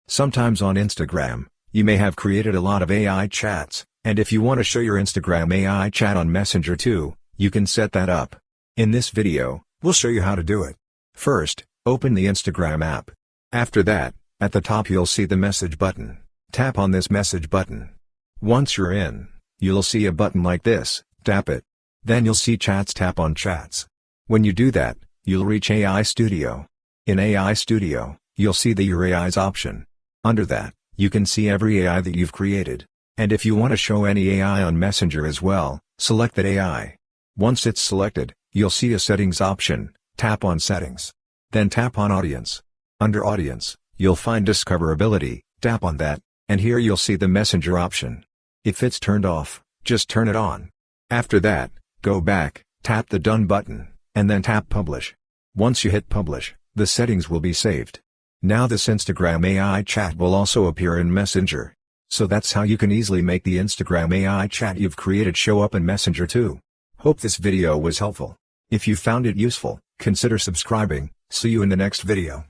Sometimes on Instagram, you may have created a lot of AI chats, and if you want to show your Instagram AI chat on Messenger too, you can set that up. In this video, we'll show you how to do it. First, open the Instagram app. After that, at the top you'll see the message button. Tap on this message button. Once you're in, you'll see a button like this, tap it. Then you'll see chats, tap on chats. When you do that, you'll reach AI Studio. In AI Studio, you'll see the Your AIs option. Under that, you can see every AI that you've created. And if you want to show any AI on Messenger as well, select that AI. Once it's selected, you'll see a Settings option, tap on Settings. Then tap on Audience. Under Audience, you'll find Discoverability, tap on that, and here you'll see the Messenger option. If it's turned off, just turn it on. After that, go back, tap the Done button, and then tap Publish. Once you hit Publish, the settings will be saved. Now this Instagram AI chat will also appear in Messenger. So that's how you can easily make the Instagram AI chat you've created show up in Messenger too. Hope this video was helpful. If you found it useful, consider subscribing. See you in the next video.